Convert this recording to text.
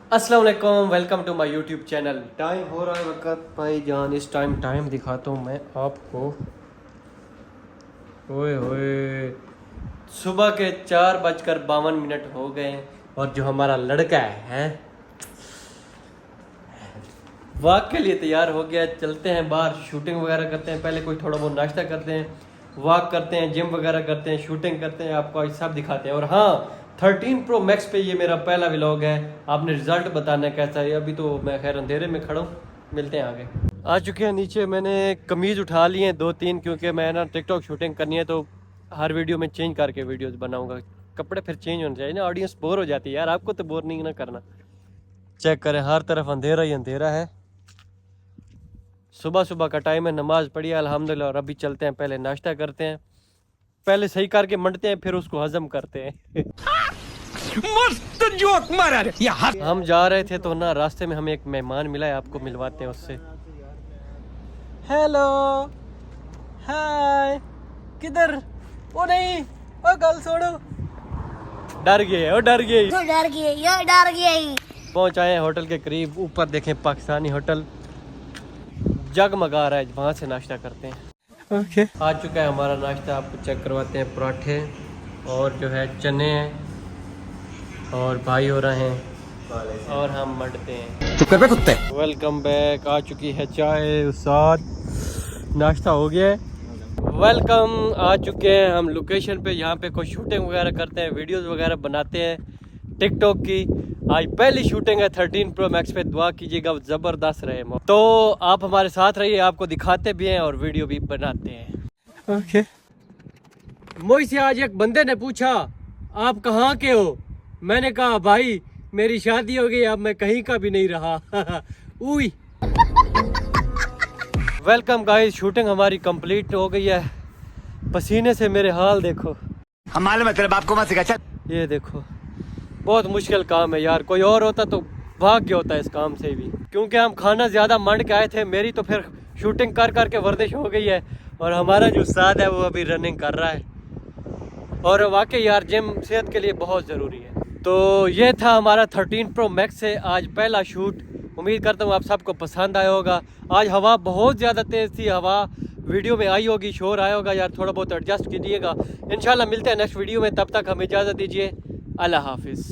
अस्सलाम वालेकुम, welcome to my YouTube channel. Time हो रहा है वक्त भाई जान, इस टाइम दिखाता हूँ मैं आपको। ओए होए, सुबह के 4:52 हो गए हैं और जो हमारा लड़का है वॉक के लिए तैयार हो गया। चलते हैं बाहर, शूटिंग वगैरह करते हैं। पहले कोई थोड़ा बहुत नाश्ता करते हैं, वॉक करते हैं, जिम वगैरह करते हैं, शूटिंग करते हैं, आपको आज सब दिखाते हैं। और हाँ, 13 प्रो मैक्स पे ये मेरा पहला व्लॉग है। आपने रिजल्ट बताना है कैसा है। अभी तो मैं खैर अंधेरे में खड़ा हूँ, मिलते हैं आगे। आ चुके हैं नीचे, मैंने कमीज़ उठा ली है 2-3, क्योंकि मैं ना टिकटॉक शूटिंग करनी है तो हर वीडियो में चेंज करके वीडियोस बनाऊंगा। कपड़े फिर चेंज होने चाहिए ना, ऑडियंस बोर हो जाती है यार। आपको तो बोर नहीं ना करना। चेक करें, हर तरफ अंधेरा ही अंधेरा है। सुबह सुबह का टाइम है, नमाज पढ़ी अल्हम्दुलिल्लाह। और अभी चलते हैं, पहले नाश्ता करते हैं, पहले सही करके मंडते हैं, फिर उसको हजम करते हैं। मस्त जोक मारा रे हम जा रहे थे तो ना रास्ते में हमें एक मेहमान मिला है, आपको मिलवाते हैं उससे। हेलो, हाय, किधर? ओ नहीं, ओ गल छोड़ो। डर गए, ओ डर गई, डर गई। पहुंच आए हैं होटल के करीब। ऊपर देखें पाकिस्तानी होटल जगमगा रहा है, वहाँ से नाश्ता करते हैं। ओके, आ चुका है हमारा नाश्ता, आपको चेक करवाते हैं। पराठे और जो है चने हैं और भाई हो रहे हैं और हम मंडते हैं। चुप पे कुत्ते। Welcome back. आ चुकी है चाय, साथ नाश्ता हो गया है। वेलकम, आ चुके हैं हम लोकेशन पे। यहाँ पे कोई शूटिंग वगैरह करते हैं, वीडियोस वगैरह बनाते हैं टिकटॉक की। आज पहली शूटिंग है 13 प्रो मैक्स पे, दुआ कीजिएगा ज़बरदस्त रहे। तो आप हमारे साथ रहिए, आपको दिखाते भी हैं और वीडियो भी बनाते हैं। ओके, मुझसे आज एक बंदे ने पूछा आप कहाँ के हो। मैंने कहा भाई मेरी शादी हो गई, अब मैं कहीं का भी नहीं रहा। उई। वेलकम गाइस, शूटिंग हमारी कंप्लीट हो गई है। पसीने से मेरे हाल देखो। हमारे मतलब आपको मत सिखा चल। ये देखो, बहुत मुश्किल काम है यार। कोई और होता तो भाग गया होता है इस काम से भी, क्योंकि हम खाना ज़्यादा मंड के आए थे। मेरी तो फिर शूटिंग कर कर के वर्जिश हो गई है और हमारा जो उस्ताद है वो अभी रनिंग कर रहा है। और वाकई यार जिम सेहत के लिए बहुत ज़रूरी है। तो ये था हमारा 13 प्रो मैक्स से आज पहला शूट। उम्मीद करता हूँ आप सबको पसंद आया होगा। आज हवा बहुत ज़्यादा तेज़ थी, हवा वीडियो में आई होगी, शोर आया होगा यार, थोड़ा बहुत एडजस्ट कीजिएगा। इंशाल्लाह मिलते हैं नेक्स्ट वीडियो में, तब तक हमें इजाज़त दीजिए। अल्लाह हाफिज़।